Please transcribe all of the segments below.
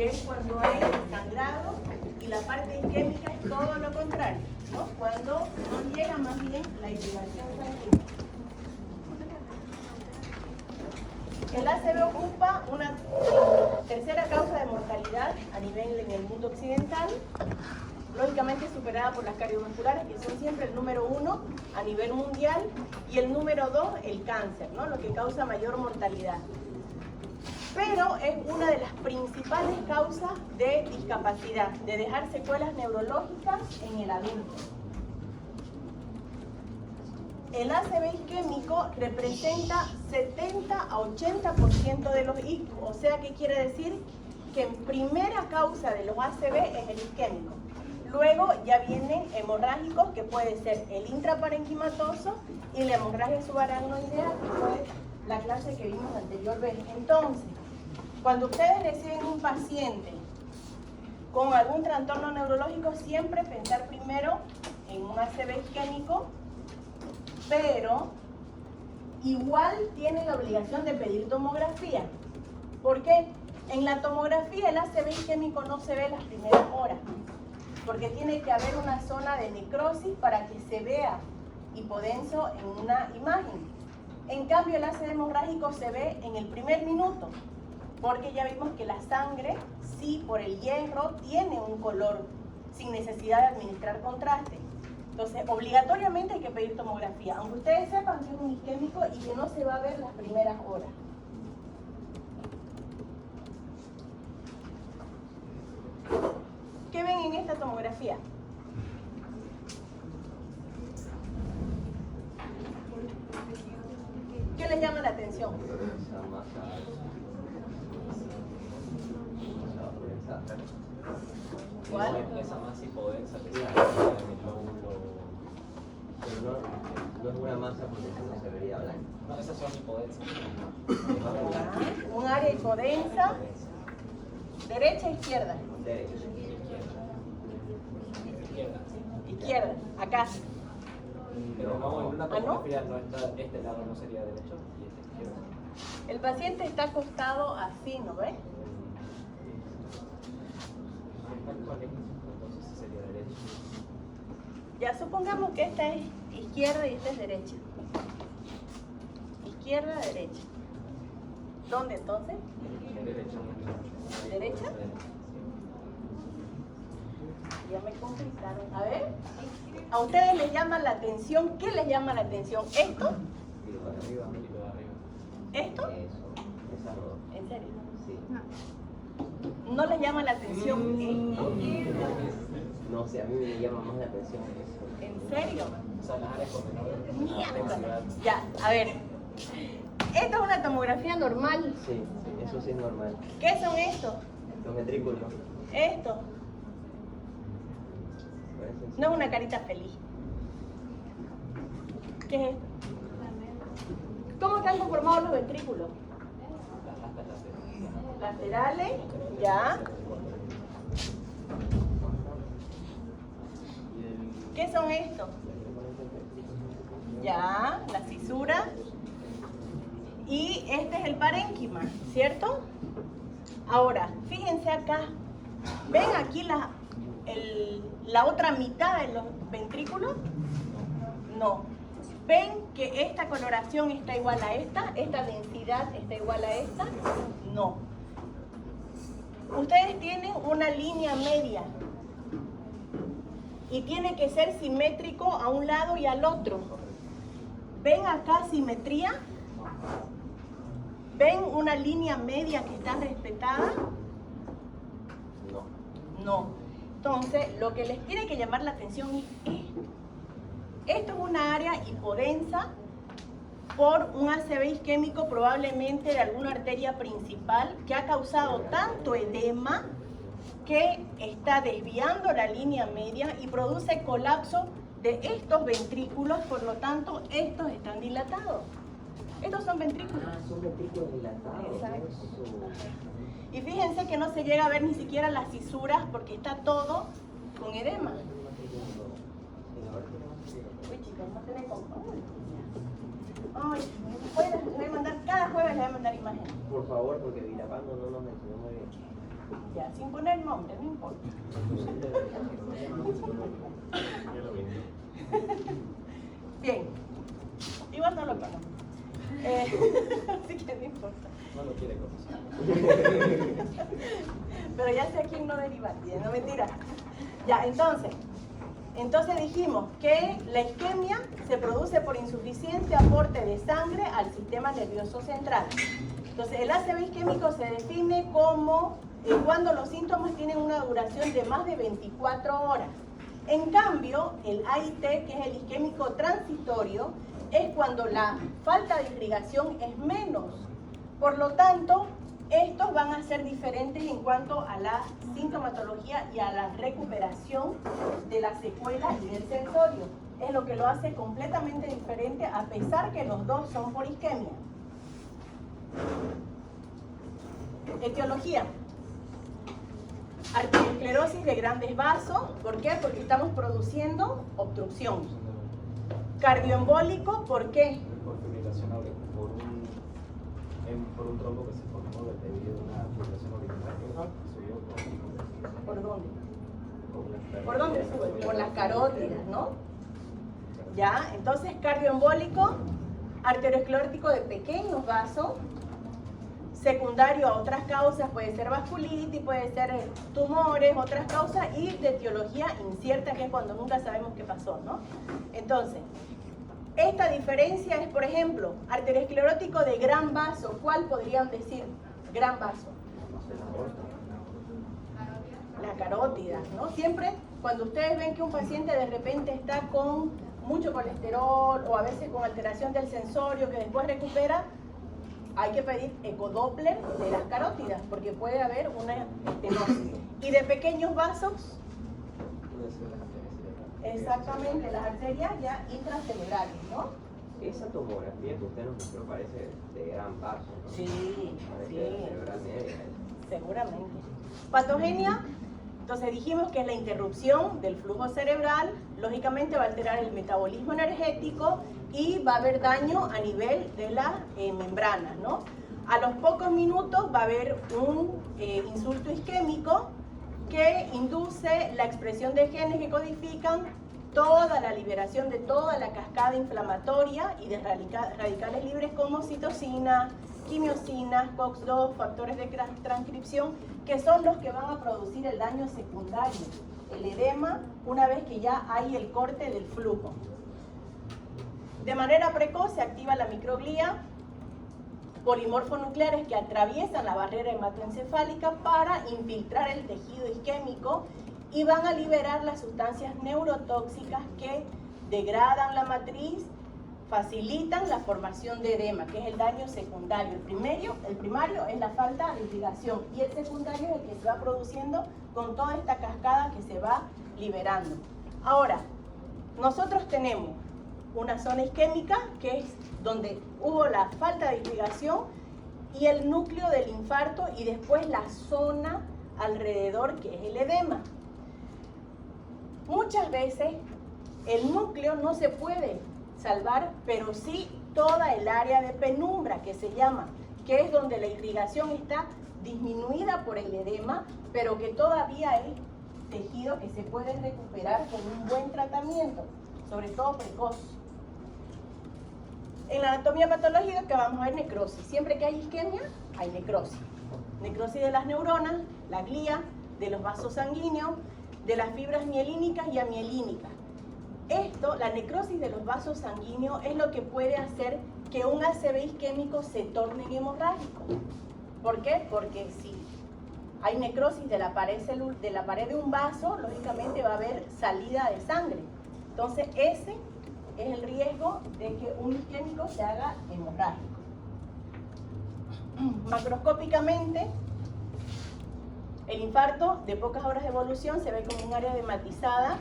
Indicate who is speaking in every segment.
Speaker 1: Es cuando hay sangrado y la parte isquémica es todo lo contrario, ¿no? Cuando no llega más bien la irrigación sanguínea. El ACV ocupa una tercera causa de mortalidad a nivel en el mundo occidental, lógicamente superada por las cardiovasculares, que son siempre el número 1 a nivel mundial, y el número 2, el cáncer, ¿no? Lo que causa mayor mortalidad. Pero es una de las principales causas de discapacidad, de dejar secuelas neurológicas en el adulto. El ACV isquémico representa 70 a 80% de los ictus, o sea, ¿qué quiere decir? Que en primera causa de los ACV es el isquémico. Luego ya vienen hemorrágicos, que puede ser el intraparenquimatoso y la hemorragia subaracnoidea, que fue la clase que vimos anterior vez. Entonces, cuando ustedes reciben un paciente con algún trastorno neurológico, siempre pensar primero en un ACV isquémico, pero igual tienen la obligación de pedir tomografía. ¿Por qué? En la tomografía el ACV isquémico no se ve las primeras horas, porque tiene que haber una zona de necrosis para que se vea hipodenso en una imagen. En cambio, el ACV hemorrágico se ve en el primer minuto, porque ya vimos que la sangre, sí, por el hierro, tiene un color sin necesidad de administrar contraste. Entonces, obligatoriamente hay que pedir tomografía, aunque ustedes sepan que es un isquémico y que no se va a ver las primeras horas. ¿Qué ven en esta tomografía? ¿Qué les llama la atención? ¿Cuál?
Speaker 2: Esa masa hipodensa que está en el lóbulo.
Speaker 3: No es una masa porque no se vería blanca.
Speaker 2: No, esas son hipodensas.
Speaker 1: Un área hipodensa. ¿Derecha o izquierda?
Speaker 3: Derecha.
Speaker 2: Izquierda.
Speaker 1: Izquierda, acá.
Speaker 2: Pero no, en una
Speaker 1: ¿no?
Speaker 2: tomografía no está, este lado no sería derecho y este izquierdo.
Speaker 1: El paciente está acostado así, ¿no ves?
Speaker 2: Entonces sería derecho.
Speaker 1: Ya supongamos que esta es izquierda y esta es derecha. Izquierda, derecha. ¿Dónde entonces?
Speaker 2: Derecha.
Speaker 1: ¿Derecha? Ya me complicaron. A ver, a ustedes les llama la atención. ¿Qué les llama la atención? ¿Esto?
Speaker 3: Y lo de arriba.
Speaker 2: Y lo de arriba.
Speaker 1: ¿Esto?
Speaker 3: Eso. Esas dos.
Speaker 1: ¿En serio?
Speaker 3: Sí.
Speaker 1: ¿No les llama la atención esto?
Speaker 3: No sé, a mí me llama más la atención eso.
Speaker 1: ¿En serio?
Speaker 2: O sea, las áreas con menor
Speaker 1: Mierda.
Speaker 2: densidad.
Speaker 1: Ya, a ver. Esta es una tomografía normal.
Speaker 3: Sí, eso sí es normal.
Speaker 1: ¿Qué son estos?
Speaker 3: Los ventrículos.
Speaker 1: Esto.
Speaker 3: Parecen-
Speaker 1: No es una carita feliz. ¿Qué es esto? ¿Cómo están conformados los ventrículos? Laterales, ya. ¿Qué son estos? Ya, la fisura. Y este es el parénquima, ¿cierto? Ahora, fíjense acá. ¿Ven aquí la otra mitad de los ventrículos? No. ¿Ven que esta coloración está igual a esta densidad está igual a esta? No. Ustedes tienen una línea media y tiene que ser simétrico a un lado y al otro. ¿Ven acá simetría? ¿Ven una línea media que está respetada?
Speaker 3: No.
Speaker 1: No. Entonces, lo que les tiene que llamar la atención es esto. Esto es una área hipodensa por un ACV isquémico, probablemente de alguna arteria principal, que ha causado tanto edema que está desviando la línea media y produce colapso de estos ventrículos, por lo tanto, estos están dilatados. Estos son ventrículos.
Speaker 3: Ah, son ventrículos dilatados.
Speaker 1: Exacto.
Speaker 3: Eso.
Speaker 1: Y fíjense que no se llega a ver ni siquiera las fisuras porque está todo con edema. Uy, chicos, no tienen control. Ay, les voy a mandar, cada jueves les voy a mandar imágenes.
Speaker 3: Por favor, porque Vilapando no nos enseñó muy bien.
Speaker 1: Ya, sin poner nombre, no importa. Bien, igual no lo conozco. Así que no importa.
Speaker 2: No lo quiere conocer.
Speaker 1: Pero ya sé a quién no derivar, no mentira. Ya, entonces dijimos que la isquemia se produce por insuficiente aporte de sangre al sistema nervioso central. Entonces el ACV isquémico se define como cuando los síntomas tienen una duración de más de 24 horas. En cambio, el AIT, que es el isquémico transitorio, es cuando la falta de irrigación es menos. Por lo tanto, estos van a ser diferentes en cuanto a la sintomatología y a la recuperación de la secuela y del sensorio. Es lo que lo hace completamente diferente, a pesar que los dos son por isquemia. Etiología. Arteriosclerosis de grandes vasos. ¿Por qué? Porque estamos produciendo obstrucción. Cardioembólico, ¿por qué?
Speaker 2: Por fibrilación auricular, por un trombo que se formó debido a una fibrilación auricular que subió
Speaker 1: ¿Por dónde? ¿Por dónde sube? Por las carótidas, ¿no? Ya, entonces cardioembólico, arteriosclerótico de pequeños vasos, secundario a otras causas, puede ser vasculitis, puede ser tumores, otras causas, y de etiología incierta, que es cuando nunca sabemos qué pasó, ¿no? Entonces, esta diferencia es, por ejemplo, arteriosclerótico de gran vaso. ¿Cuál podrían decir gran vaso? La carótida, ¿no? Siempre cuando ustedes ven que un paciente de repente está con mucho colesterol o a veces con alteración del sensorio que después recupera, hay que pedir ecodoppler de las carótidas porque puede haber una estenosis. Y de pequeños vasos, exactamente, las arterias ya intracerebrales, ¿no?
Speaker 3: Esa tomografía que usted nos mostró parece de gran paso, ¿no?
Speaker 1: Sí,
Speaker 3: Parece
Speaker 1: sí,
Speaker 3: cerebral media.
Speaker 1: seguramente. Patogenia, entonces dijimos que es la interrupción del flujo cerebral, lógicamente va a alterar el metabolismo energético y va a haber daño a nivel de las membranas, ¿no? A los pocos minutos va a haber un insulto isquémico que induce la expresión de genes que codifican toda la liberación de toda la cascada inflamatoria y de radicales libres como citocina, quimiosinas, COX-2, factores de transcripción, que son los que van a producir el daño secundario, el edema, una vez que ya hay el corte del flujo. De manera precoz se activa la microglía, polimorfonucleares que atraviesan la barrera hematoencefálica para infiltrar el tejido isquémico y van a liberar las sustancias neurotóxicas que degradan la matriz, facilitan la formación de edema, que es el daño secundario. El primario es la falta de irrigación y el secundario es el que se va produciendo con toda esta cascada que se va liberando. Ahora, nosotros tenemos una zona isquémica que es donde hubo la falta de irrigación y el núcleo del infarto y después la zona alrededor que es el edema. Muchas veces el núcleo no se puede salvar, pero sí toda el área de penumbra que se llama, que es donde la irrigación está disminuida por el edema, pero que todavía hay tejido que se puede recuperar con un buen tratamiento, sobre todo precoz. En la anatomía patológica que vamos a ver necrosis. Siempre que hay isquemia, hay necrosis. Necrosis de las neuronas, la glía, de los vasos sanguíneos, de las fibras mielínicas y amielínicas. Esto, la necrosis de los vasos sanguíneos, es lo que puede hacer que un ACV isquémico se torne hemorrágico. ¿Por qué? Porque si hay necrosis de la pared de un vaso, lógicamente va a haber salida de sangre. Entonces, ese es el riesgo de que un isquémico se haga hemorrágico. Macroscópicamente, el infarto de pocas horas de evolución se ve como un área edematizada,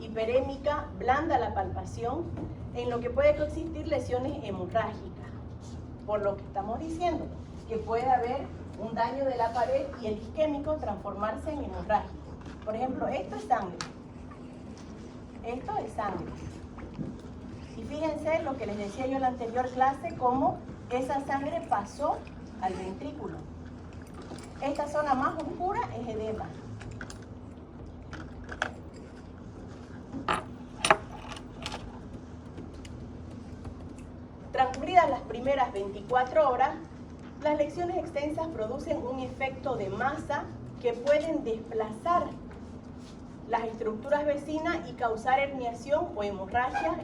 Speaker 1: hiperémica, blanda a la palpación, en lo que puede coexistir lesiones hemorrágicas, por lo que estamos diciendo, que puede haber un daño de la pared y el isquémico transformarse en hemorrágico. Por ejemplo, esto es sangre. Esto es sangre. Y fíjense lo que les decía yo en la anterior clase, cómo esa sangre pasó al ventrículo. Esta zona más oscura es edema. Transcurridas las primeras 24 horas, las lesiones extensas producen un efecto de masa que pueden desplazar las estructuras vecinas y causar herniación o hemorragia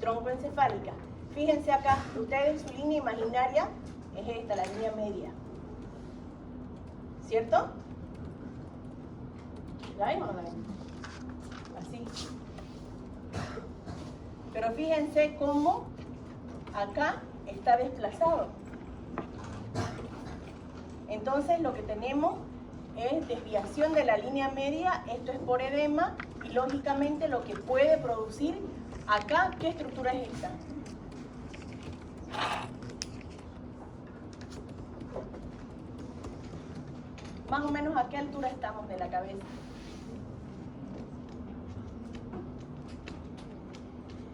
Speaker 1: troncoencefálica. Fíjense acá, ustedes su línea imaginaria es esta, la línea media. ¿Cierto? ¿La ven o no la ven? Así. Pero fíjense cómo acá está desplazado. Entonces lo que tenemos es desviación de la línea media, esto es por edema, y lógicamente lo que puede producir acá, ¿qué estructura es esta? Más o menos a qué altura estamos de la cabeza.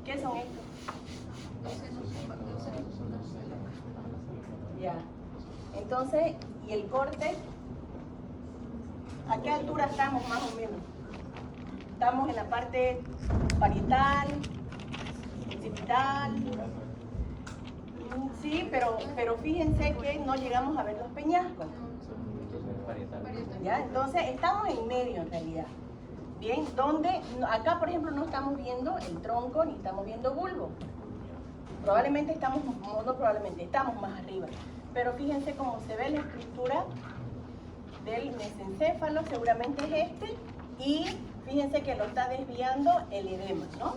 Speaker 1: ¿Qué son estos? Ya. Entonces, ¿y el corte? ¿A qué altura estamos más o menos? Estamos en la parte parietal, occipital. Sí, pero fíjense que no llegamos a ver los peñascos. ¿Ya? Entonces, estamos en medio en realidad. Bien, donde acá, por ejemplo, no estamos viendo el tronco ni estamos viendo bulbo. Probablemente estamos, no probablemente, estamos más arriba. Pero fíjense cómo se ve la estructura del mesencéfalo, seguramente es este, y fíjense que lo está desviando el edema, ¿no?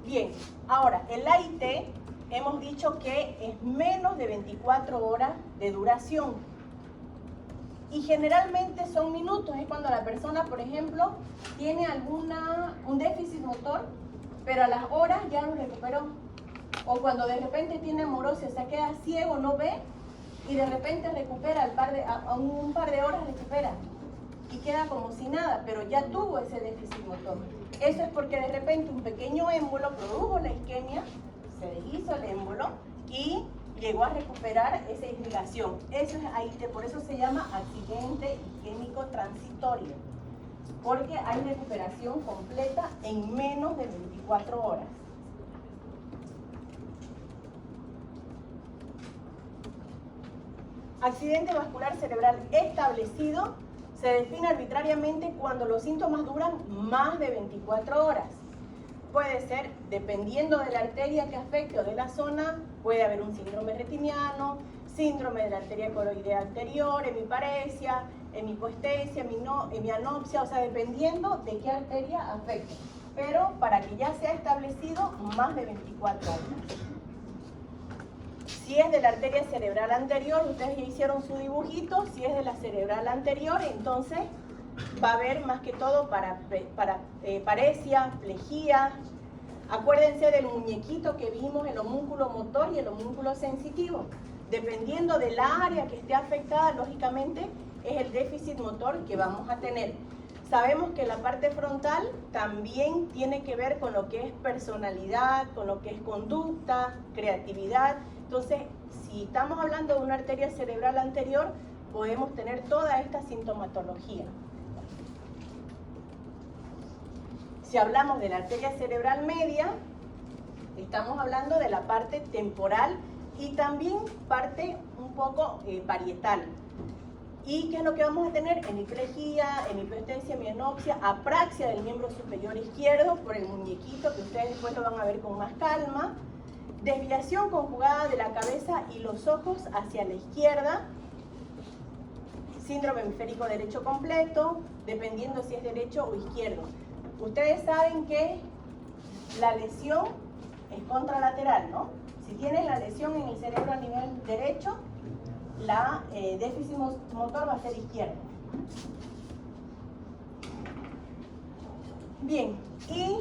Speaker 1: Bien, ahora, el AIT hemos dicho que es menos de 24 horas de duración. Y generalmente son minutos, es cuando la persona, por ejemplo, tiene un déficit motor, pero a las horas ya lo recuperó. O cuando de repente tiene amorosia, se queda ciego, no ve, y de repente recupera, a un par de horas recupera. Y queda como si nada, pero ya tuvo ese déficit motor. Eso es porque de repente un pequeño émbolo produjo la isquemia, se deshizo el émbolo y llegó a recuperar esa irrigación. Eso es AIT, por eso se llama accidente isquémico transitorio, porque hay recuperación completa en menos de 24 horas. Accidente vascular cerebral establecido se define arbitrariamente cuando los síntomas duran más de 24 horas. Puede ser, dependiendo de la arteria que afecte o de la zona, puede haber un síndrome retiniano, síndrome de la arteria coroidea anterior, hemiparesia, hemicoestesia, hemianopsia, o sea, dependiendo de qué arteria afecte. Pero para que ya sea establecido, más de 24 horas. Si es de la arteria cerebral anterior, ustedes ya hicieron su dibujito, si es de la cerebral anterior, entonces va a haber más que todo paresia, plejía. Acuérdense del muñequito que vimos, el homúnculo motor y el homúnculo sensitivo. Dependiendo del área que esté afectada, lógicamente, es el déficit motor que vamos a tener. Sabemos que la parte frontal también tiene que ver con lo que es personalidad, con lo que es conducta, creatividad. Entonces, si estamos hablando de una arteria cerebral anterior, podemos tener toda esta sintomatología. Si hablamos de la arteria cerebral media, estamos hablando de la parte temporal y también parte un poco parietal. ¿Y qué es lo que vamos a tener? Hemiplejía, hemicoestesia, hemianopsia, apraxia del miembro superior izquierdo por el muñequito, que ustedes después lo van a ver con más calma. Desviación conjugada de la cabeza y los ojos hacia la izquierda. Síndrome hemisférico derecho completo, dependiendo si es derecho o izquierdo. Ustedes saben que la lesión es contralateral, ¿no? Si tienen la lesión en el cerebro a nivel derecho, la déficit motor va a ser izquierdo. Bien, y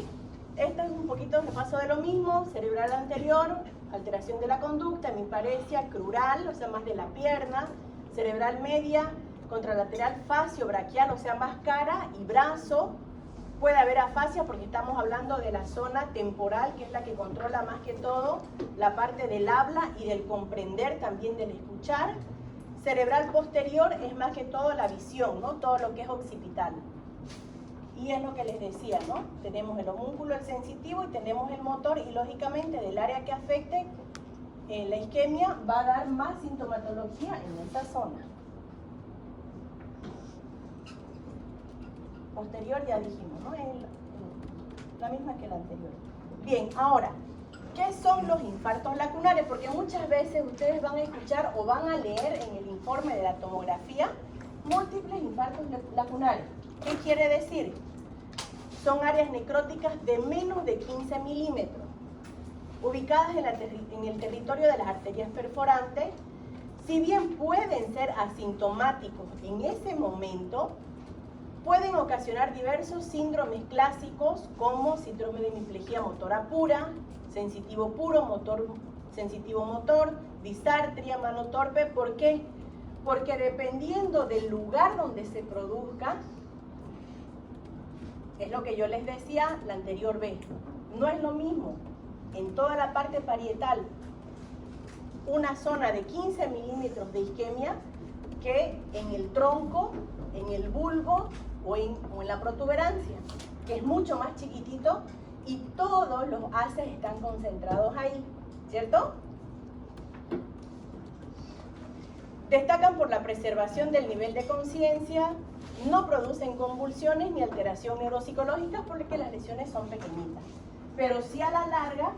Speaker 1: esto es un poquito de repaso de lo mismo. Cerebral anterior, alteración de la conducta, hemiparesia, crural, o sea, más de la pierna. Cerebral media, contralateral facio, braquial, o sea, más cara y brazo. Puede haber afasia porque estamos hablando de la zona temporal, que es la que controla más que todo la parte del habla y del comprender, también del escuchar. Cerebral posterior es más que todo la visión, ¿no? Todo lo que es occipital. Y es lo que les decía, ¿no? Tenemos el homúnculo, el sensitivo, y tenemos el motor, y lógicamente del área que afecte la isquemia va a dar más sintomatología en esa zona. Posterior ya dijimos, ¿no? La misma que la anterior. Bien, ahora, ¿qué son los infartos lacunares? Porque muchas veces ustedes van a escuchar o van a leer en el informe de la tomografía múltiples infartos lacunares. ¿Qué quiere decir? Son áreas necróticas de menos de 15 milímetros, ubicadas en el territorio de las arterias perforantes. Si bien pueden ser asintomáticos en ese momento, pueden ocasionar diversos síndromes clásicos como síndrome de hemiplegia motora pura, sensitivo puro, sensitivo motor, disartria, mano torpe. ¿Por qué? Porque dependiendo del lugar donde se produzca, es lo que yo les decía la anterior vez, no es lo mismo en toda la parte parietal una zona de 15 milímetros de isquemia que en el tronco, en el bulbo o en la protuberancia, que es mucho más chiquitito y todos los haces están concentrados ahí, ¿cierto? Destacan por la preservación del nivel de conciencia, no producen convulsiones ni alteración neuropsicológica porque las lesiones son pequeñitas, pero sí a la larga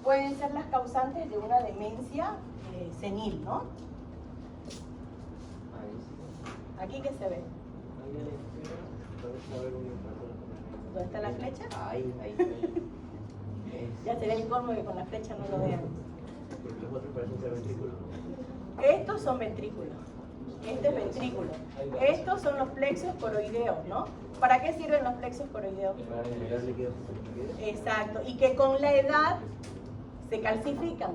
Speaker 1: pueden ser las causantes de una demencia senil, ¿no? Aquí que se ve. ¿Dónde está la flecha?
Speaker 3: Ahí.
Speaker 1: Ya sería el colmo que con la flecha no lo vean.
Speaker 3: Porque los otros parecen ser ventrículos.
Speaker 1: Estos son ventrículos. Este es ventrículo. Estos son los plexos coroideos, ¿no? ¿Para qué sirven los plexos coroideos?
Speaker 3: Para generar líquidos.
Speaker 1: Exacto. Y que con la edad se calcifican.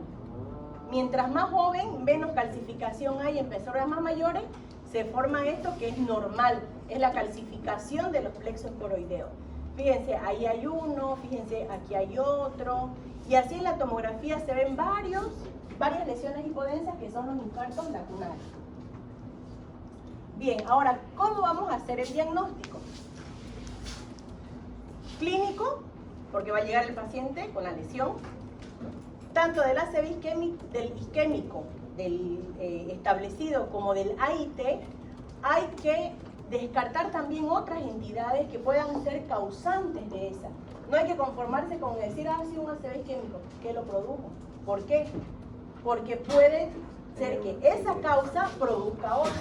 Speaker 1: Mientras más joven, menos calcificación hay. En personas más mayores se forma esto que es normal. Es la calcificación de los plexos coroideos. Fíjense, ahí hay uno, fíjense, aquí hay otro. Y así en la tomografía se ven varias lesiones hipodensas que son los infartos lacunares. Bien, ahora, ¿cómo vamos a hacer el diagnóstico? Clínico, porque va a llegar el paciente con la lesión, tanto del ACV isquémico, del establecido como del AIT. Hay que descartar también otras entidades que puedan ser causantes de esa. No hay que conformarse con decir, ah, sí, un ACV isquémico, ¿qué lo produjo? ¿Por qué? Porque puede ser que esa causa produzca otro.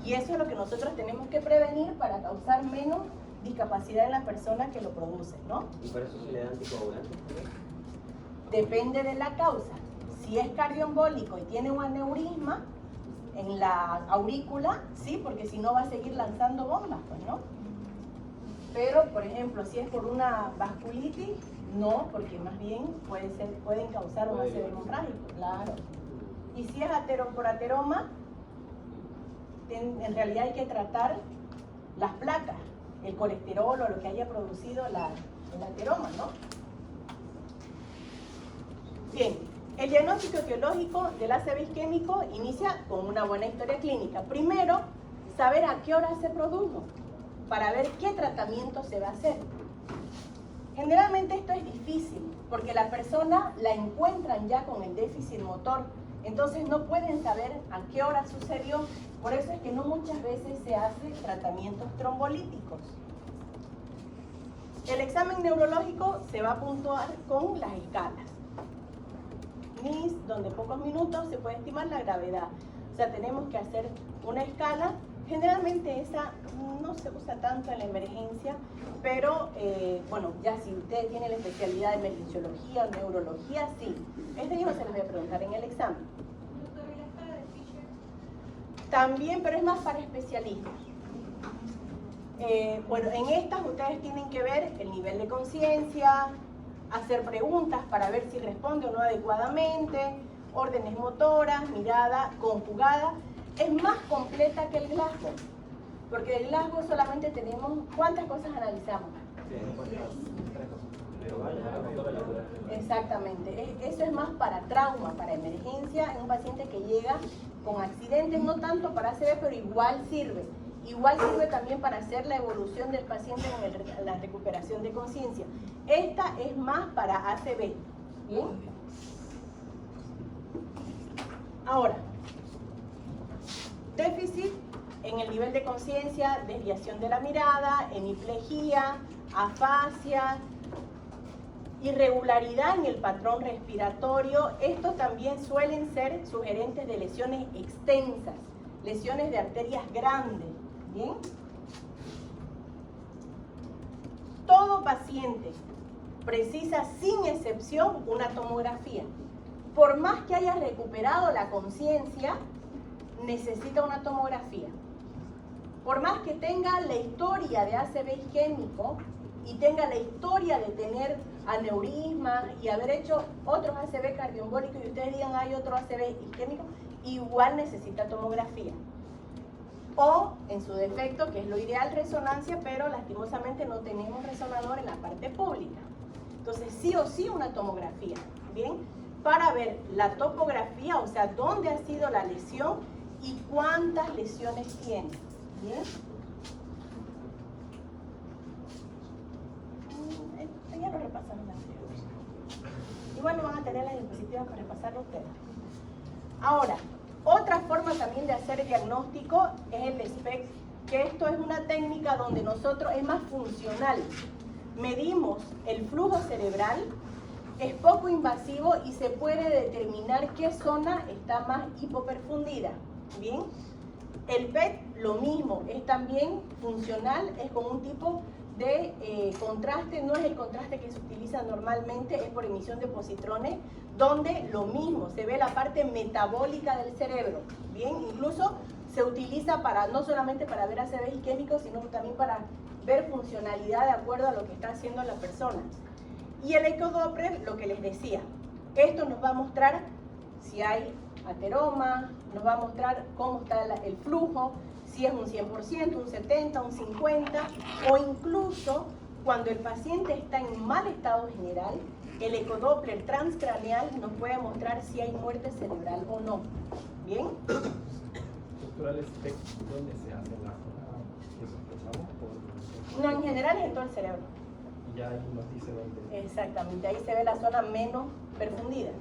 Speaker 1: Y eso es lo que nosotros tenemos que prevenir para causar menos discapacidad en las personas que lo producen, ¿no?
Speaker 3: ¿Y para eso se le da anticoagulantes?
Speaker 1: Depende de la causa. Si es cardioembólico y tiene un aneurisma en la aurícula, sí, porque si no va a seguir lanzando bombas, pues, ¿no? Pero, por ejemplo, si es por una vasculitis, no, porque más bien pueden causar un ACV hemorrágico, claro. Y si es por ateroma, en realidad hay que tratar las placas, el colesterol o lo que haya producido el ateroma, ¿no? Bien, el diagnóstico etiológico del ACV isquémico inicia con una buena historia clínica. Primero, saber a qué hora se produjo, para ver qué tratamiento se va a hacer. Generalmente esto es difícil, porque la persona la encuentran ya con el déficit motor, entonces no pueden saber a qué hora sucedió. Por eso es que no muchas veces se hacen tratamientos trombolíticos. El examen neurológico se va a puntuar con las escalas. NIS, donde en pocos minutos se puede estimar la gravedad. O sea, tenemos que hacer una escala. Generalmente esa no se usa tanto en la emergencia, pero bueno, ya si ustedes tienen la especialidad de emergenciología o neurología, sí. Yo no se los voy a preguntar en el examen.
Speaker 4: ¿Y la escala de Fisher?
Speaker 1: También, pero es más para especialistas. Bueno, en estas ustedes tienen que ver el nivel de conciencia, hacer preguntas para ver si responde o no adecuadamente, órdenes motoras, mirada, conjugada. Es más completa que el Glasgow, porque el Glasgow solamente tenemos, ¿cuántas cosas analizamos?
Speaker 2: Pero vaya,
Speaker 1: Exactamente, eso es más para trauma, para emergencia, en un paciente que llega con accidentes, no tanto para ACV, pero igual sirve. Igual sirve también para hacer la evolución del paciente en la recuperación de conciencia. Esta es más para ACV. ¿Bien? Ahora, déficit en el nivel de conciencia, desviación de la mirada, hemiplegia, afasia, irregularidad en el patrón respiratorio. Estos también suelen ser sugerentes de lesiones extensas, lesiones de arterias grandes. ¿Bien? Todo paciente precisa sin excepción una tomografía. Por más que haya recuperado la conciencia, necesita una tomografía. Por más que tenga la historia de ACV isquémico y tenga la historia de tener aneurisma y haber hecho otros ACV cardioembólicos y ustedes digan hay otro ACV isquémico, igual necesita tomografía. O, en su defecto, que es lo ideal, resonancia, pero lastimosamente no tenemos resonador en la parte pública. Entonces, sí o sí una tomografía, ¿bien? Para ver la topografía, o sea, dónde ha sido la lesión y cuántas lesiones tiene, ¿bien? Ya lo repasaron anteriormente. Igual no van a tener las diapositivas para repasarlo ustedes. Ahora, otra forma también de hacer diagnóstico es el SPECT, que esto es una técnica donde nosotros es más funcional. Medimos el flujo cerebral, es poco invasivo y se puede determinar qué zona está más hipoperfundida. ¿Bien? El PET, lo mismo, es también funcional, es con un tipo de contraste, no es el contraste que se utiliza normalmente, es por emisión de positrones, donde lo mismo, se ve la parte metabólica del cerebro, ¿bien? Incluso se utiliza para, no solamente para ver ACV isquémicos, sino también para ver funcionalidad de acuerdo a lo que está haciendo la persona. Y el ecodoppler, lo que les decía, esto nos va a mostrar si hay ateroma, nos va a mostrar cómo está el flujo, si es un 100%, un 70%, un 50%, o incluso cuando el paciente está en mal estado general, el ecodoppler transcraneal nos puede mostrar si hay muerte cerebral o no. ¿Bien?
Speaker 2: Doctora, el SPECT, ¿dónde se hace la zona que sospechamos?
Speaker 1: No, en general es en todo el cerebro.
Speaker 2: Y ya ahí nos dice dónde.
Speaker 1: Exactamente, ahí se ve la zona menos perfundida.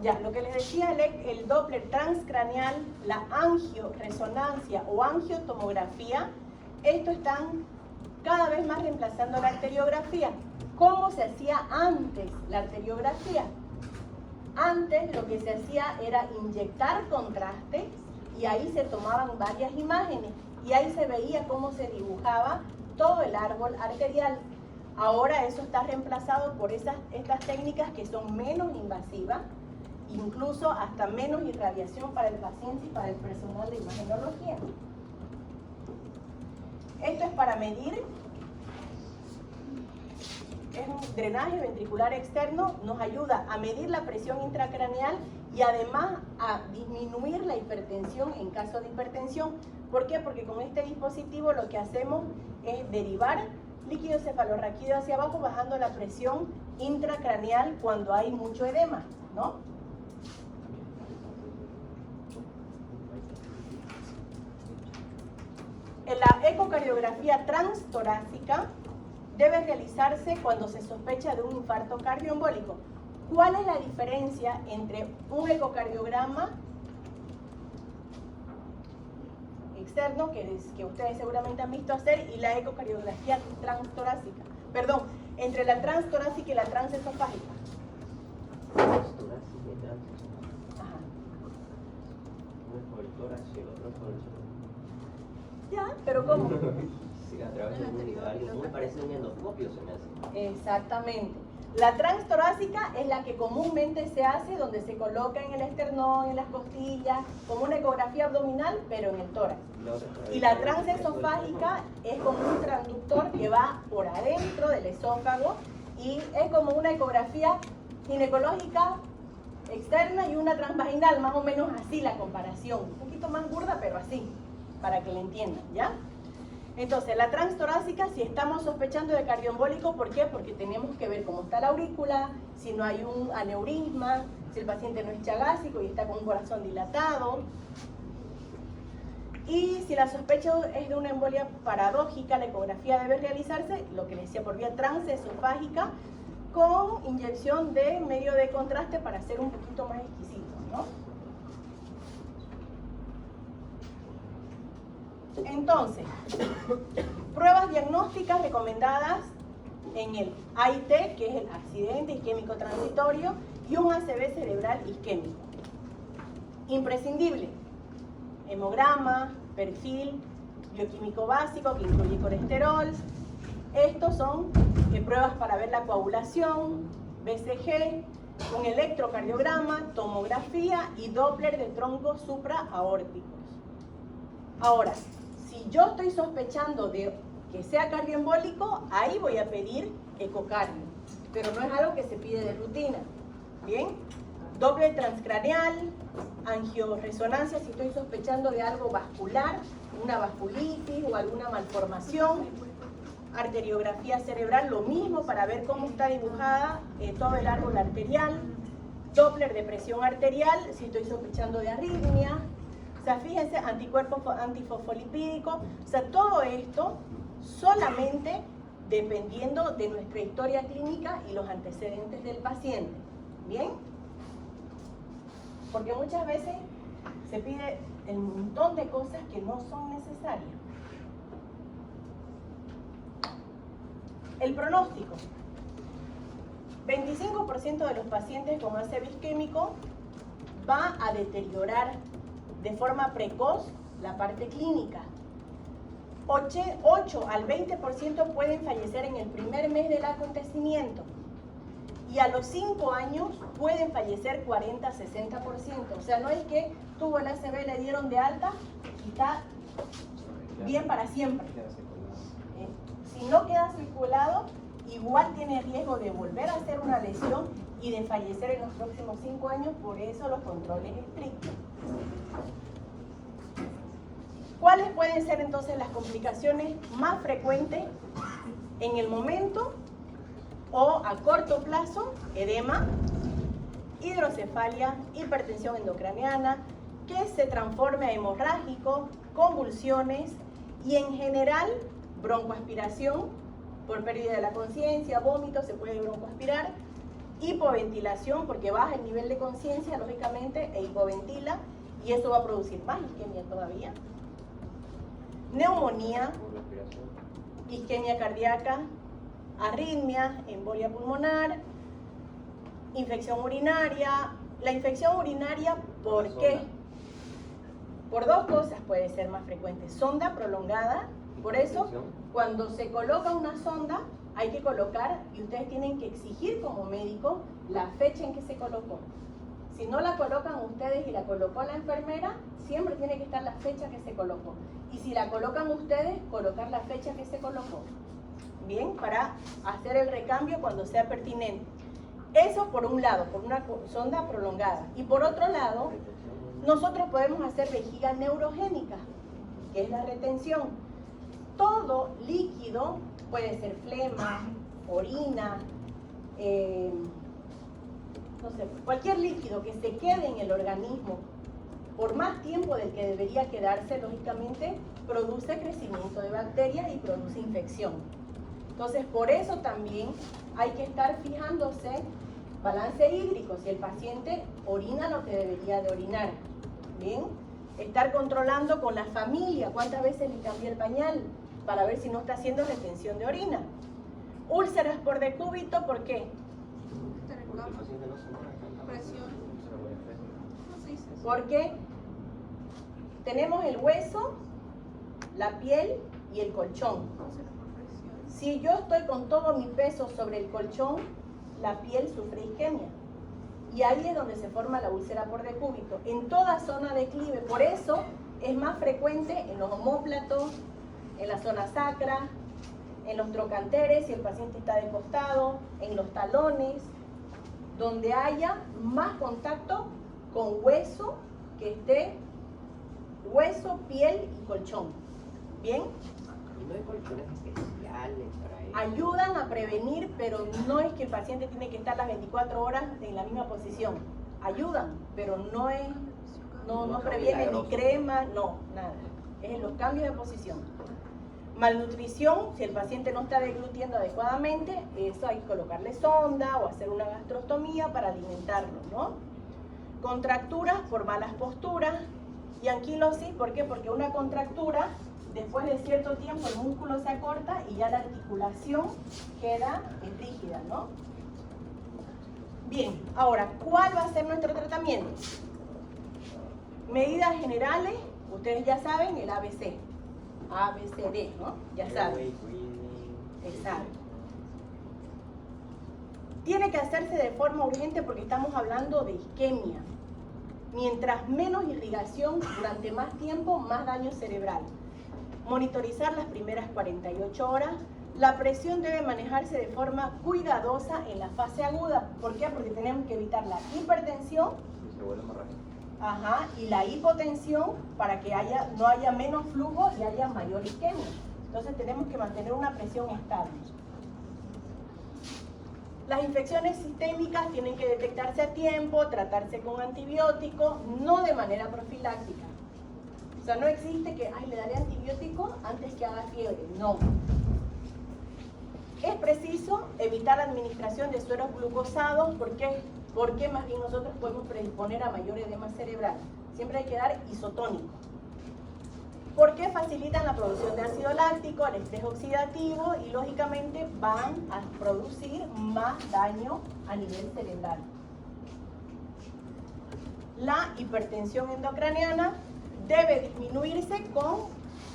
Speaker 1: Ya, lo que les decía, el Doppler transcraneal, la angioresonancia o angiotomografía, estos están cada vez más reemplazando la arteriografía. ¿Cómo se hacía antes la arteriografía? Antes lo que se hacía era inyectar contraste y ahí se tomaban varias imágenes y ahí se veía cómo se dibujaba todo el árbol arterial. Ahora eso está reemplazado por estas técnicas que son menos invasivas, incluso hasta menos irradiación para el paciente y para el personal de imagenología. Esto es para medir, es un drenaje ventricular externo, nos ayuda a medir la presión intracraneal y además a disminuir la hipertensión en caso de hipertensión. ¿Por qué? Porque con este dispositivo lo que hacemos es derivar líquido cefalorraquídeo hacia abajo, bajando la presión intracraneal cuando hay mucho edema, ¿no? La ecocardiografía transtorácica debe realizarse cuando se sospecha de un infarto cardioembólico. ¿Cuál es la diferencia entre un ecocardiograma externo, que ustedes seguramente han visto hacer, y la ecocardiografía transtorácica? Perdón, entre la transtorácica y la transesofágica.
Speaker 3: Transtorácica y transesofágica.
Speaker 1: Ajá.
Speaker 3: Uno es por el tórax y el otro es por el cerebro.
Speaker 1: Ya, pero ¿cómo?
Speaker 3: Sí, a través de algo muy parecido a un endoscopio se me hace.
Speaker 1: Exactamente. La transtorácica es la que comúnmente se hace donde se coloca en el esternón, en las costillas, como una ecografía abdominal, pero en el tórax. Y la transesofágica es como un transductor que va por adentro del esófago y es como una ecografía ginecológica externa y una transvaginal, más o menos así la comparación. Un poquito más burda, pero así. para que le entiendan, ¿ya? Entonces, la transtorácica, si estamos sospechando de cardioembólico, ¿por qué? Porque tenemos que ver cómo está la aurícula, si no hay un aneurisma, si el paciente no es chagásico y está con un corazón dilatado. Y si la sospecha es de una embolia paradójica, la ecografía debe realizarse, lo que les decía, por vía transesofágica, con inyección de medio de contraste para ser un poquito más exquisito, ¿no? Entonces, pruebas diagnósticas recomendadas en el AIT, que es el accidente isquémico transitorio, y un ACV cerebral isquémico. Imprescindible: hemograma, perfil bioquímico básico que incluye colesterol. Estos son pruebas para ver la coagulación, BCG, un electrocardiograma, tomografía y Doppler de troncos supraaórticos. Ahora, si yo estoy sospechando de que sea cardioembólico, ahí voy a pedir ecocardio, pero no es algo que se pide de rutina. ¿Bien? Doble transcraneal, angioresonancia si estoy sospechando de algo vascular, una vasculitis o alguna malformación. Arteriografía cerebral, lo mismo para ver cómo está dibujada todo el árbol arterial. Doppler de presión arterial si estoy sospechando de arritmia. O sea, fíjense, anticuerpo antifosfolipídico. O sea, todo esto solamente dependiendo de nuestra historia clínica y los antecedentes del paciente. ¿Bien? Porque muchas veces se pide un montón de cosas que no son necesarias. El pronóstico. 25% de los pacientes con ACV isquémico va a deteriorar de forma precoz la parte clínica. 8 al 20% pueden fallecer en el primer mes del acontecimiento. Y a los 5 años pueden fallecer 40-60%. O sea, no es que tuvo el ACV, le dieron de alta y está bien para siempre. Si no queda circulado, igual tiene riesgo de volver a hacer una lesión y de fallecer en los próximos 5 años, por eso los controles estrictos. ¿Cuáles pueden ser entonces las complicaciones más frecuentes en el momento o a corto plazo? Edema, hidrocefalia, hipertensión endocraniana, que se transforme a hemorrágico, convulsiones y en general broncoaspiración por pérdida de la conciencia, vómito, se puede broncoaspirar, hipoventilación porque baja el nivel de conciencia lógicamente e hipoventila y eso va a producir más isquemia todavía. Neumonía, isquemia cardíaca, arritmia, embolia pulmonar, infección urinaria. La infección urinaria, ¿por qué? Por dos cosas puede ser más frecuente. Sonda prolongada, por eso cuando se coloca una sonda hay que colocar, y ustedes tienen que exigir como médico la fecha en que se colocó. Si no la colocan ustedes y la colocó la enfermera, siempre tiene que estar la fecha que se colocó. Y si la colocan ustedes, colocar la fecha que se colocó. Bien, para hacer el recambio cuando sea pertinente. Eso por un lado, por una sonda prolongada. Y por otro lado, nosotros podemos hacer vejiga neurogénica, que es la retención. Todo líquido, puede ser flema, orina, no sé, cualquier líquido que se quede en el organismo por más tiempo del que debería quedarse, lógicamente produce crecimiento de bacterias y produce infección. Entonces, por eso también hay que estar fijándose balance hídrico, si el paciente orina lo que debería de orinar. Bien, estar controlando con la familia cuántas veces le cambia el pañal para ver si no está haciendo retención de orina. Úlceras por decúbito, ¿por qué? Porque tenemos el hueso, la piel y el colchón. Si yo estoy con todo mi peso sobre el colchón, la piel sufre isquemia. Y ahí es donde se forma la úlcera por decúbito, en toda zona declive. Por eso es más frecuente en los omóplatos, en la zona sacra, en los trocanteres, si el paciente está de costado, en los talones, donde haya más contacto con hueso que esté hueso, piel y colchón. ¿Bien?
Speaker 3: Y no hay colchones especiales para eso.
Speaker 1: Ayudan a prevenir, pero no es que el paciente tiene que estar las 24 horas en la misma posición. Ayudan, pero no previene ni crema, no, nada. Es en los cambios de posición. Malnutrición, si el paciente no está deglutiendo adecuadamente, eso hay que colocarle sonda o hacer una gastrostomía para alimentarlo, ¿no? Contracturas por malas posturas y anquilosis, ¿por qué? Porque una contractura, después de cierto tiempo el músculo se acorta y ya la articulación queda rígida, ¿no? Bien, ahora, ¿cuál va a ser nuestro tratamiento? Medidas generales, ustedes ya saben, el ABC. ABCD, ¿no? Ya saben. Exacto. Tiene que hacerse de forma urgente porque estamos hablando de isquemia. Mientras menos irrigación durante más tiempo, más daño cerebral. Monitorizar las primeras 48 horas. La presión debe manejarse de forma cuidadosa en la fase aguda. ¿Por qué? Porque tenemos que evitar la hipertensión.
Speaker 2: Se vuelve más rápido.
Speaker 1: Ajá, y la hipotensión para que no haya menos flujo y haya mayor isquemia. Entonces tenemos que mantener una presión estable. Las infecciones sistémicas tienen que detectarse a tiempo, tratarse con antibióticos, no de manera profiláctica. O sea, no existe que, le daré antibiótico antes que haga fiebre. No. Es preciso evitar la administración de sueros glucosados porque más bien nosotros podemos predisponer a mayor edema cerebral. Siempre hay que dar isotónico. Porque facilitan la producción de ácido láctico, el estrés oxidativo y lógicamente van a producir más daño a nivel cerebral. La hipertensión endocraniana debe disminuirse con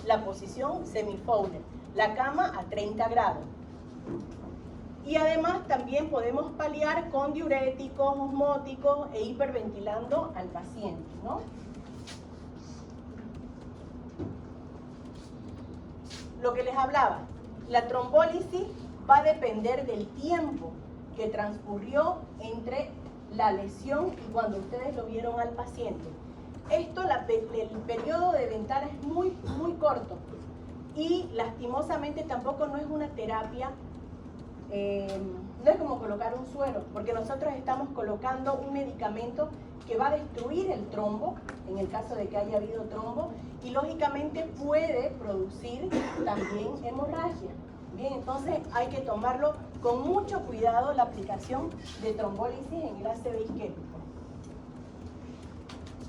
Speaker 1: la posición semi-Fowler, la cama a 30 grados. Y además también podemos paliar con diuréticos, osmóticos e hiperventilando al paciente, ¿no? Lo que les hablaba, la trombólisis va a depender del tiempo que transcurrió entre la lesión y cuando ustedes lo vieron al paciente. Esto, el periodo de ventana es muy corto y lastimosamente tampoco no es una terapia. No es como colocar un suero, porque nosotros estamos colocando un medicamento que va a destruir el trombo, en el caso de que haya habido trombo, y lógicamente puede producir también hemorragia. Bien, entonces hay que tomarlo con mucho cuidado la aplicación de trombólisis en el ACV isquémico.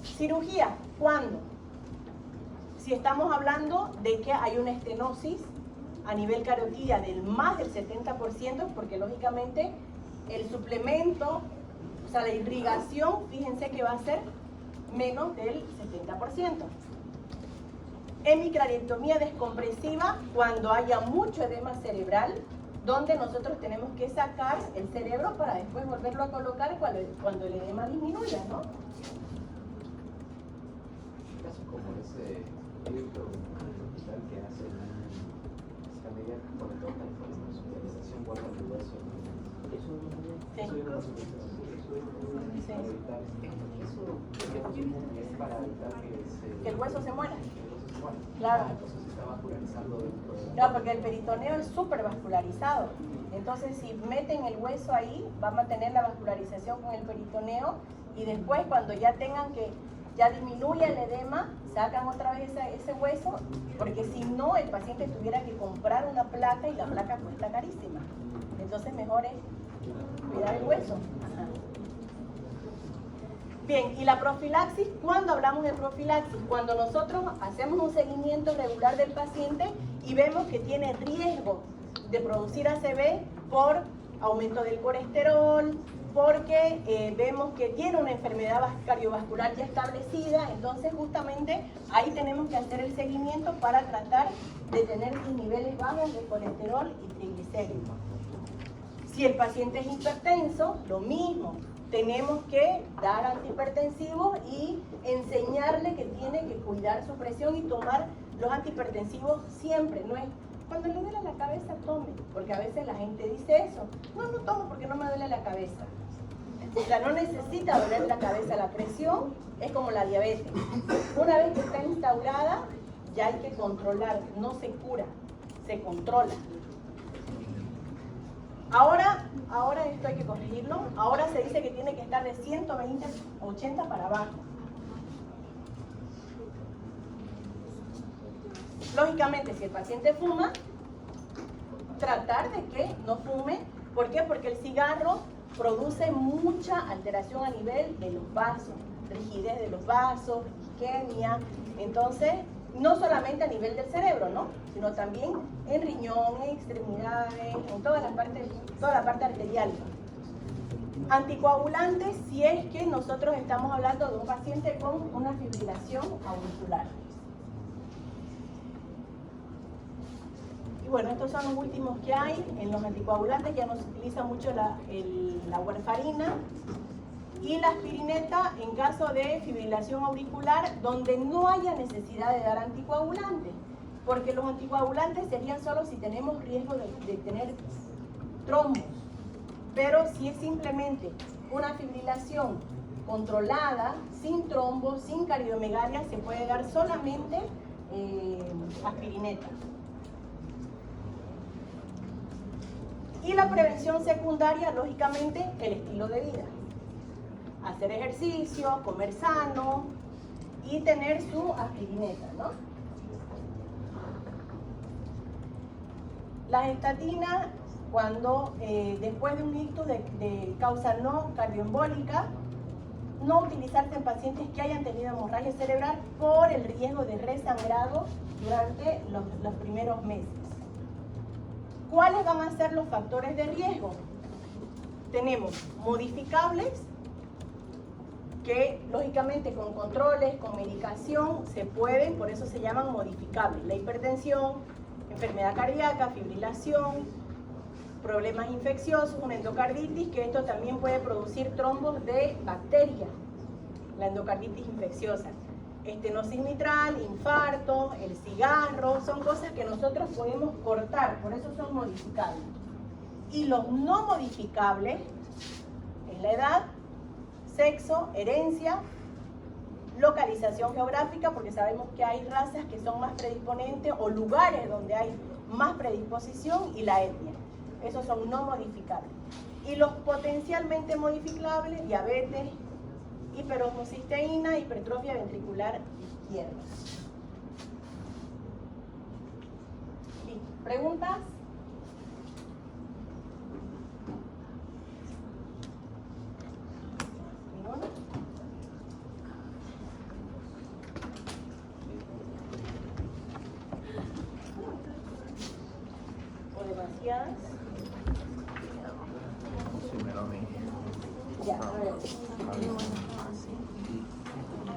Speaker 1: Cirugía, ¿cuándo? Si estamos hablando de que hay una estenosis a nivel carotidia del más del 70%, porque lógicamente el suplemento, o sea, la irrigación, fíjense que va a ser menos del 70%. Hemicraniectomía descompresiva, cuando haya mucho edema cerebral, donde nosotros tenemos que sacar el cerebro para después volverlo a colocar cuando el edema disminuya, ¿no?
Speaker 2: Casos como ese hospital que hace esta medida con toda la hospitalización guarda el hueso. Eso es para evitar que
Speaker 1: el hueso se muera.
Speaker 2: Claro. Entonces se está vascularizando dentro de...
Speaker 1: Claro, porque el peritoneo es súper vascularizado. Entonces, si meten el hueso ahí, va a mantener la vascularización con el peritoneo y después, cuando ya tengan que, ya disminuya el edema, sacan otra vez ese hueso, porque si no, el paciente tuviera que comprar una placa y la placa cuesta carísima. Entonces, mejor es cuidar el hueso. Ajá. Bien, y la profilaxis, ¿cuándo hablamos de profilaxis? Cuando nosotros hacemos un seguimiento regular del paciente y vemos que tiene riesgo de producir ACV por aumento del colesterol, porque vemos que tiene una enfermedad cardiovascular ya establecida, entonces justamente ahí tenemos que hacer el seguimiento para tratar de tener sus niveles bajos de colesterol y triglicéridos. Si el paciente es hipertenso, lo mismo. Tenemos que dar antihipertensivos y enseñarle que tiene que cuidar su presión y tomar los antihipertensivos siempre. No es cuando le duele la cabeza, tome, porque a veces la gente dice eso. No tomo porque no me duele la cabeza. O sea, no necesita doler la cabeza. La presión es como la diabetes. Una vez que está instaurada, ya hay que controlar, no se cura, se controla. Ahora esto hay que corregirlo. Ahora se dice que tiene que estar de 120 a 80 para abajo. Lógicamente, si el paciente fuma, tratar de que no fume. ¿Por qué? Porque el cigarro produce mucha alteración a nivel de los vasos, rigidez de los vasos, isquemia. Entonces, no solamente a nivel del cerebro, ¿no? Sino también en riñón, en extremidades, en toda la parte arterial. Anticoagulantes si es que nosotros estamos hablando de un paciente con una fibrilación auricular. Y bueno, estos son los últimos que hay. En los anticoagulantes ya no se utiliza mucho la warfarina y la aspirineta en caso de fibrilación auricular donde no haya necesidad de dar anticoagulantes, porque los anticoagulantes serían solo si tenemos riesgo de tener trombos. Pero si es simplemente una fibrilación controlada, sin trombos, sin cardiomegalia, se puede dar solamente aspirineta. Y la prevención secundaria, lógicamente, el estilo de vida. Hacer ejercicio, comer sano y tener su aspirineta, ¿no? Las estatinas, cuando después de un ictus de causa no cardioembólica, no utilizarse en pacientes que hayan tenido hemorragia cerebral por el riesgo de resangrado durante los primeros meses. ¿Cuáles van a ser los factores de riesgo? Tenemos modificables, que lógicamente con controles, con medicación se pueden, por eso se llaman modificables. La hipertensión, enfermedad cardíaca, fibrilación, problemas infecciosos, una endocarditis, que esto también puede producir trombos de bacteria, la endocarditis infecciosa. Estenosis mitral, infarto, el cigarro, son cosas que nosotros podemos cortar, por eso son modificables. Y los no modificables es la edad, sexo, herencia, localización geográfica, porque sabemos que hay razas que son más predisponentes o lugares donde hay más predisposición, y la etnia. Esos son no modificables. Y los potencialmente modificables, diabetes, hiperosmocisteína, hipertrofia ventricular izquierda. Listo. ¿Preguntas? ¿Ninguna? ¿O demasiadas?
Speaker 5: Sí, me lo vi.
Speaker 1: Ya, a ver.